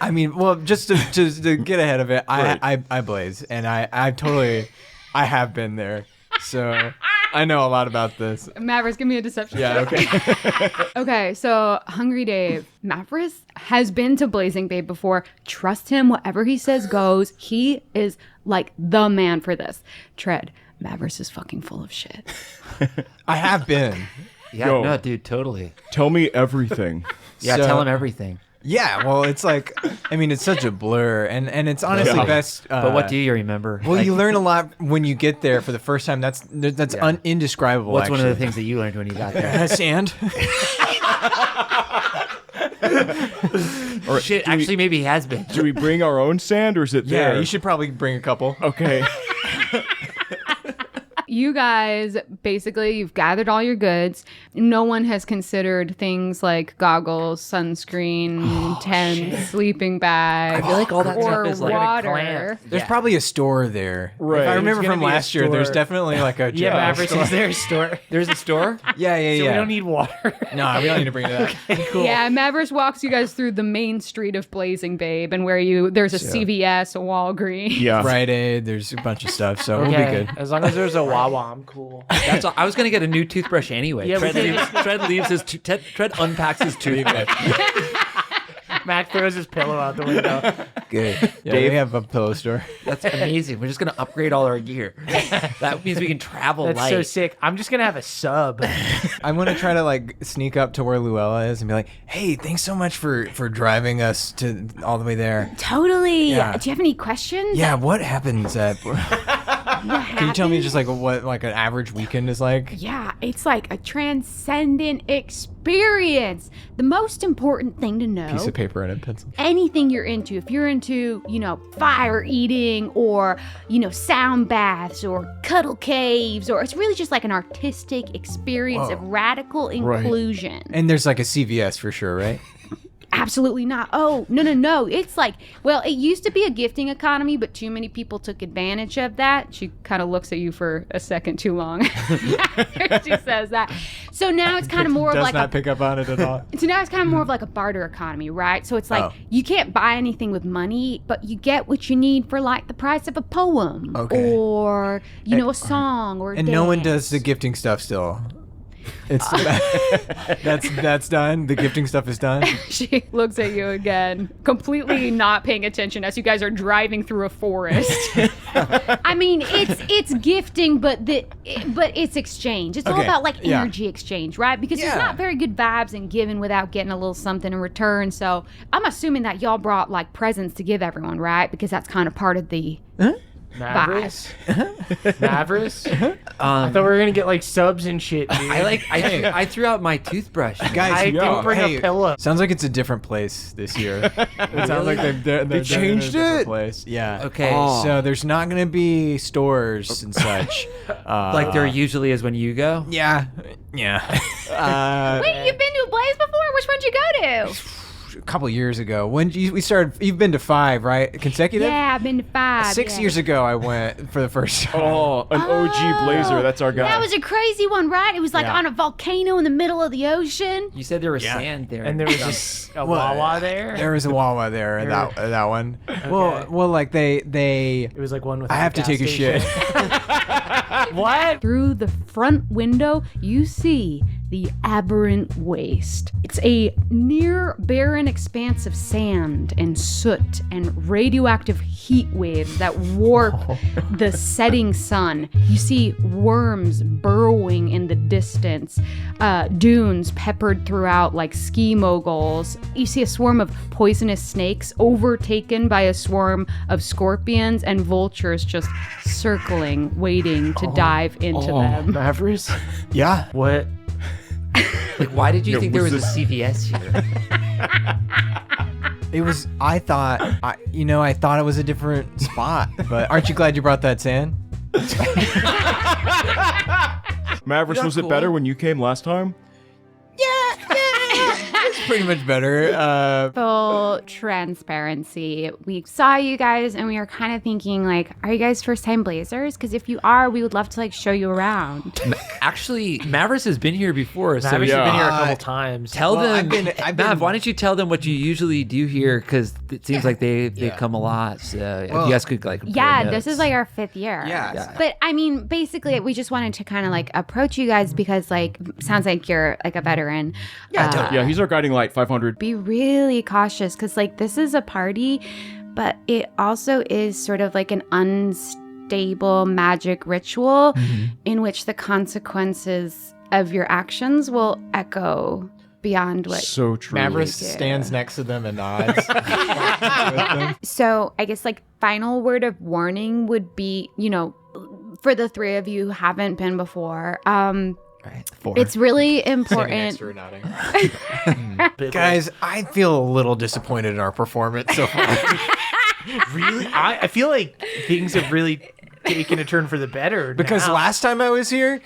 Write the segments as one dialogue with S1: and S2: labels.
S1: I mean, well, just to get ahead of it, I blaze, and I have been there, so I know a lot about this.
S2: Mavrus, give me a deception.
S1: Yeah, okay.
S2: Okay, so Hungry Dave, Mavrus has been to Blazing Babe before. Trust him, whatever he says goes. He is like the man for this. Tread, Mavrus is fucking full of shit.
S1: I have been.
S3: Yeah,
S4: Yo.
S3: no, dude, totally.
S4: Tell me everything.
S3: Yeah,
S1: So-
S3: tell him everything.
S1: Yeah, well, it's like, I mean, it's such a blur, and it's honestly
S4: Yeah.
S1: best.
S3: But what do you remember?
S1: Well,
S3: Like,
S1: you learn a lot when you get there for the first time. That's indescribable.
S3: What's one of the
S1: actually.
S3: things that you learned when you got there?
S1: Sand.
S4: Or
S3: Shit,
S4: do we-
S3: actually, maybe he has been.
S4: Do we bring our own sand, or is it
S1: Yeah,
S4: there?
S1: you should probably bring a couple.
S4: Okay.
S2: You guys, basically, you've gathered all your goods. No one has considered things like goggles, sunscreen, tent, sleeping bag,
S3: I feel like all that
S2: or
S3: stuff is like
S2: water.
S1: There's probably a store there.
S4: Right.
S1: If I remember
S5: There's
S1: from
S5: gonna be a
S1: last year, there's
S5: store.
S1: definitely like a
S5: Yeah, Mavrus, is there a store?
S3: There's a store?
S1: Yeah,
S5: So we don't need water.
S1: No, we don't need to bring it up.
S5: Cool.
S2: Yeah, Mavrus walks you guys through the main street of Blazing Babe, and there's a CVS, a Walgreens.
S4: Yeah.
S1: Rite Aid, there's a bunch of stuff, so we'll be
S5: Okay,
S1: good.
S5: as long as there's a Wawa, I'm cool.
S3: That's all. I was gonna get a new toothbrush anyway.
S5: Yeah, we
S3: Tread leaves his Tread unpacks his toothbrush.
S5: Mac throws his pillow out the window.
S1: Good. Yeah, we have a pillow store.
S3: That's amazing. We're just gonna upgrade all our gear. That means we can travel
S5: That's
S3: light.
S5: so sick. I'm just gonna have a sub.
S1: I'm gonna try to like sneak up to where Luella is and be like, "Hey, thanks so much for driving us to all the way there."
S2: Totally.
S1: Yeah.
S2: Do you have any questions?
S1: Yeah, what happens at? Can you tell me just like what like an average weekend is like?
S2: Yeah, it's like a transcendent experience. The most important thing to know,
S1: Piece of paper and a pencil.
S2: anything you're into, if you're into, fire eating or, sound baths or cuddle caves, or it's really just like an artistic experience of radical inclusion.
S1: And there's like a CVS for sure, right?
S2: Absolutely not. Oh, no. It's like, well, it used to be a gifting economy, but too many people took advantage of that. She kind of looks at you for a second too long. She says that. So now it's kind of more of like
S1: pick up on it at all.
S2: so now it's kind of more of like a barter economy, right? So it's like you can't buy anything with money, but you get what you need for like the price of a poem or a song or a
S1: And no one
S2: dance.
S1: does the gifting stuff still. It's that's done. The gifting stuff is done.
S2: She looks at you again, completely not paying attention as you guys are driving through a forest. I mean, it's gifting, but it's exchange. It's all
S1: Okay,
S2: about like
S1: yeah.
S2: energy exchange, right? Because there's
S1: Yeah.
S2: not very good vibes in giving without getting a little something in return. So I'm assuming that y'all brought like presents to give everyone, right? Because that's kind of part of the
S5: Mavrus? Mavrus?
S3: Um,
S5: I thought we were gonna get like subs and shit, dude.
S3: I threw out my toothbrush.
S1: Guys,
S5: I didn't bring
S1: hey,
S5: a pillow.
S1: sounds like it's a different place this year. It sounds like they
S4: changed
S1: in a different
S4: it?
S1: Place. Yeah.
S3: Okay.
S1: So there's not gonna be stores and such.
S3: Like there usually is when you go.
S1: Yeah. Yeah.
S2: Wait, you've been to a Blaze before? Which one'd you go to?
S1: A couple years ago, when we started, you've been to 5, right? Consecutive.
S2: Yeah, I've been to 5.
S1: 6
S2: yeah.
S1: years ago, I went for the first time.
S4: Oh, an OG Blazer. That's our guy.
S2: That was a crazy one, right? It was like
S1: Yeah.
S2: on a volcano in the middle of the ocean.
S3: You said there was sand there.
S5: And there was just a Wawa there.
S1: There was a Wawa there. That one. Well, like they.
S5: It was like one with.
S1: I have to take a shit.
S5: What?
S2: Through the front window, you see the aberrant waste. It's a near barren expanse of sand and soot and radioactive heat waves that warp the setting sun. You see worms burrowing in the distance, dunes peppered throughout like ski moguls. You see a swarm of poisonous snakes overtaken by a swarm of scorpions and vultures just circling, waiting to dive into them.
S5: Mavrus?
S1: Yeah.
S5: What?
S3: Like, why did you think there
S4: was
S3: was a CVS here?
S1: It was. I thought it was a different spot. But aren't you glad you brought that sand?
S4: Mavrus, was it better when you came last time?
S1: It's pretty much better.
S2: Full transparency. We saw you guys and we were kind of thinking like, are you guys first time Blazers? Because if you are, we would love to like show you around.
S3: Actually, Mavrus has been here before, so
S5: Mavrus has
S4: yeah.
S5: been here a couple times.
S3: tell
S1: Well,
S3: them.
S1: I've been-
S3: Mav, why don't you tell them what you usually do here? Because it seems like they've come a lot. So if you guys could like compare
S2: Yeah,
S3: notes.
S2: this is like our 5th year.
S1: Yeah.
S2: But I mean, basically, we just wanted to kind of like approach you guys because like sounds like you're like a veteran.
S4: Yeah, he's our guiding light. 500.
S2: Be really cautious because like this is a party, but it also is sort of like an unstable magic ritual in which the consequences of your actions will echo beyond what.
S4: So true.
S1: Mavrus stands next to them and nods.
S2: So I guess like final word of warning would be, you know, for the 3 of you who haven't been before, it's really important.
S1: Standing next to her nodding. Guys, I feel a little disappointed in our performance so far.
S5: Really? I feel like things have really taken a turn for the better.
S1: Because
S5: now.
S1: last time I was here,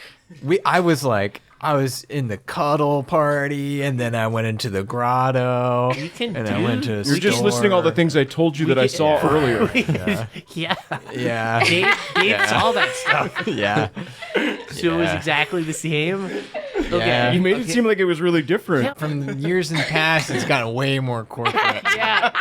S1: I was in the cuddle party, and then I went into the grotto, and I went to a
S4: You're just listing all the things I told you that I saw earlier.
S5: Yeah.
S1: Yeah.
S5: Dave saw that stuff.
S1: Yeah.
S5: So it was exactly the same.
S1: Yeah.
S4: You made it seem like it was really different.
S1: From years in the past, it's gotten way more corporate.
S5: Yeah.